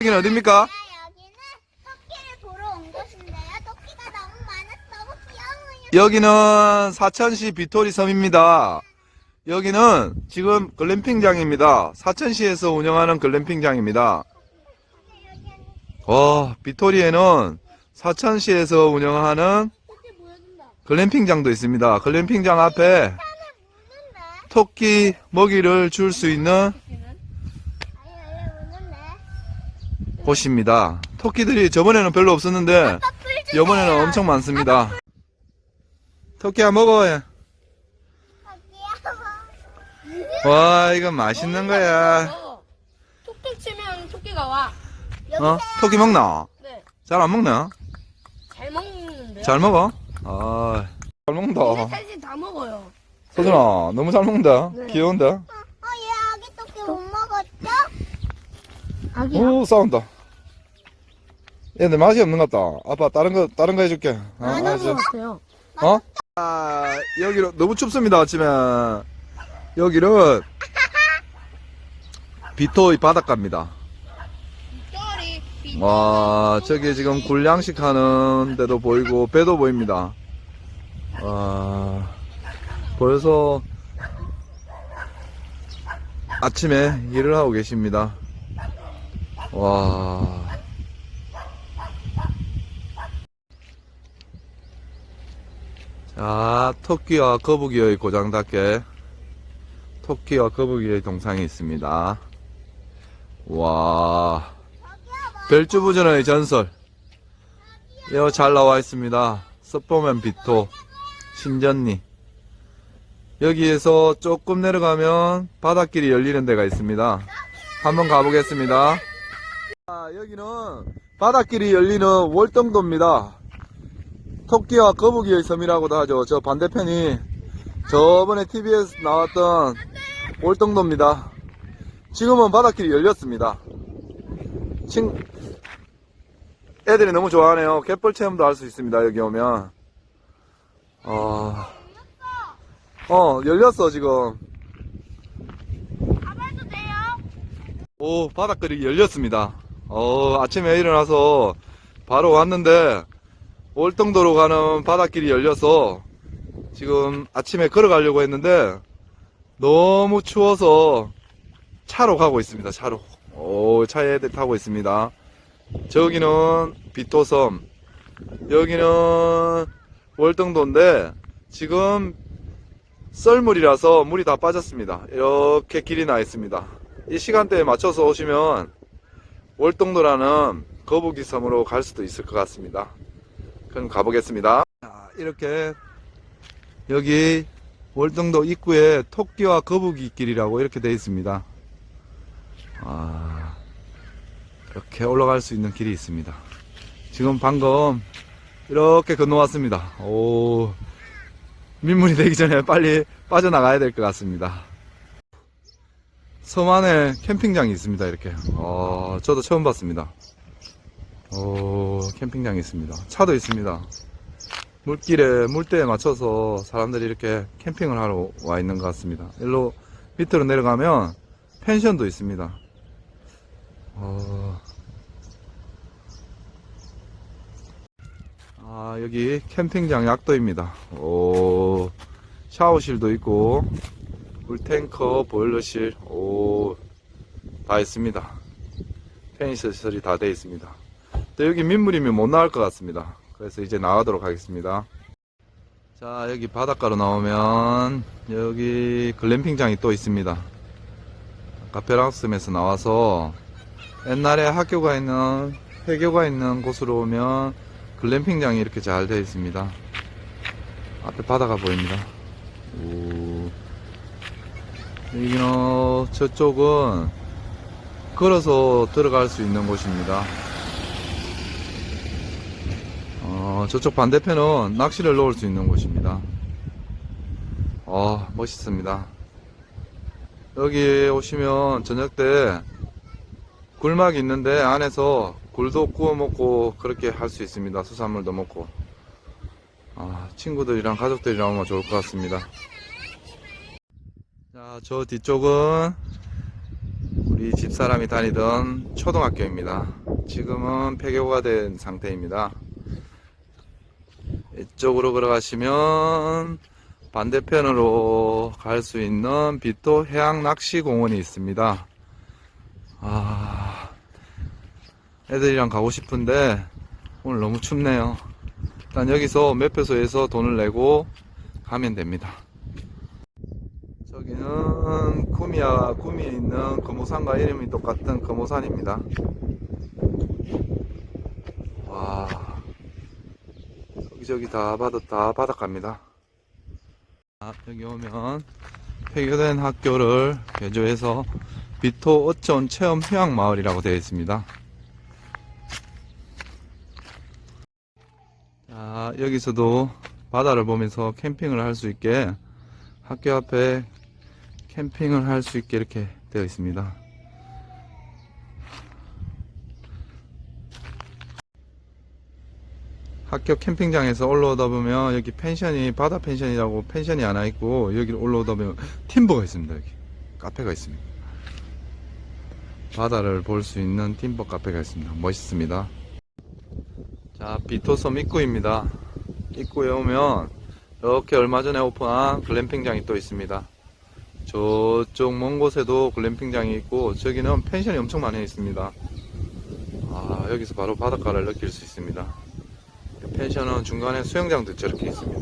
여기는 어딥니까? 여기는 토끼를 보러 온 곳인데요. 토끼가 너무 많아서 너무 귀여워요. 여기는 사천시 비토리 섬입니다. 여기는 지금 글램핑장입니다. 사천시에서 운영하는 글램핑장입니다. 비토리에는 사천시에서 운영하는 글램핑장도 있습니다. 글램핑장 앞에 토끼 먹이를 줄 수 있는 곳입니다. 토끼들이 저번에는 별로 없었는데 이번에는 엄청 많습니다. 토끼야 먹어. 와, 이건 맛있는 거야. 톡톡 치면 토끼가 와. 토끼 먹나? 네. 잘 안 먹나? 잘 먹는데. 잘 먹어? 잘 먹는다. 셋이 다 먹어요. 서준아, 너무 잘 먹는다. 네. 귀여운데? 얘 아기 토끼 못 먹었죠? 아기야. 오, 싸운다. 얘들 맛이 없는 것 같다. 아빠, 다른 거 해줄게. 알았어. 같아요. 여기로, 너무 춥습니다, 아침에. 여기는, 비토이 바닷가입니다. 와, 저기 지금 굴양식 하는 데도 보이고, 배도 보입니다. 벌써 아침에 일을 하고 계십니다. 와. 자, 토끼와 거북이의 고장답게 토끼와 거북이의 동상이 있습니다. 와. 별주부전의 전설. 이거 잘 나와 있습니다. 서포맨 비토, 신전리. 여기에서 조금 내려가면 바닷길이 열리는 데가 있습니다. 한번 가보겠습니다. 여기는 바닷길이 열리는 월등도입니다. 토끼와 거북이의 섬이라고도 하죠. 저 반대편이 저번에 TV에서 나왔던 월등도입니다. 지금은 바닷길이 열렸습니다. 애들이 너무 좋아하네요. 갯벌 체험도 할 수 있습니다. 여기 오면. 열렸어, 지금. 가봐도 돼요? 오, 바닷길이 열렸습니다. 아침에 일어나서 바로 왔는데, 월등도로 가는 바닷길이 열려서, 지금 아침에 걸어가려고 했는데, 너무 추워서 차로 가고 있습니다, 차로. 차에 애들 타고 있습니다. 저기는 비토섬, 여기는 월등도인데, 지금 썰물이라서 물이 다 빠졌습니다. 이렇게 길이 나 있습니다. 이 시간대에 맞춰서 오시면 월등도라는 거북이 섬으로 갈 수도 있을 것 같습니다. 그럼 가보겠습니다. 이렇게 여기 월등도 입구에 토끼와 거북이 길이라고 이렇게 되어 있습니다. 이렇게 올라갈 수 있는 길이 있습니다. 지금 방금 이렇게 건너왔습니다. 민물이 되기 전에 빨리 빠져나가야 될 것 같습니다. 섬 안에 캠핑장이 있습니다. 이렇게. 저도 처음 봤습니다. 캠핑장이 있습니다. 차도 있습니다. 물때에 맞춰서 사람들이 이렇게 캠핑을 하러 와 있는 것 같습니다. 일로 밑으로 내려가면 펜션도 있습니다. 여기 캠핑장 약도입니다. 샤워실도 있고, 물탱커, 보일러실, 다 있습니다. 편의시설이 다 되어 있습니다. 또 여기 민물이면 못 나올 것 같습니다. 그래서 이제 나가도록 하겠습니다. 자, 여기 바닷가로 나오면, 여기 글램핑장이 또 있습니다. 아까 벼랑섬에서 나와서, 옛날에 학교가 있는, 회교가 있는 곳으로 오면, 글램핑장이 이렇게 잘 되어 있습니다. 앞에 바다가 보입니다. 여기는 저쪽은 걸어서 들어갈 수 있는 곳입니다. 저쪽 반대편은 낚시를 놓을 수 있는 곳입니다. 멋있습니다. 여기 오시면 저녁 때 굴막이 있는데 안에서 굴도 구워 먹고 그렇게 할 수 있습니다. 수산물도 먹고. 친구들이랑 가족들이랑 오면 좋을 것 같습니다. 자, 저 뒤쪽은 우리 우리 집사람이 다니던 초등학교입니다. 지금은 폐교가 된 상태입니다. 이쪽으로 걸어가시면 반대편으로 갈 수 있는 비토 해양낚시공원이 있습니다. 애들이랑 가고 싶은데 오늘 너무 춥네요. 일단 여기서 매표소에서 돈을 내고 가면 됩니다. 저기는 구미에 있는 금오산과 이름이 똑같은 금오산입니다. 와, 여기저기 다 바닷가입니다. 여기 오면 폐교된 학교를 개조해서 비토 어촌 체험 휴양마을이라고 되어 있습니다. 자, 여기서도 바다를 보면서 캠핑을 할 수 있게 학교 앞에 캠핑을 할 수 있게 이렇게 되어 있습니다. 학교 캠핑장에서 올라오다 보면 여기 펜션이 바다 펜션이라고 펜션이 하나 있고, 여기 올라오다 보면 팀버가 있습니다. 여기 카페가 있습니다. 바다를 볼 수 있는 팀버 카페가 있습니다. 멋있습니다. 자, 비토섬 입구입니다. 입구에 오면 이렇게 얼마 전에 오픈한 글램핑장이 또 있습니다. 저쪽 먼 곳에도 글램핑장이 있고, 저기는 펜션이 엄청 많이 있습니다. 여기서 바로 바닷가를 느낄 수 있습니다. 펜션은 중간에 수영장도 저렇게 있습니다.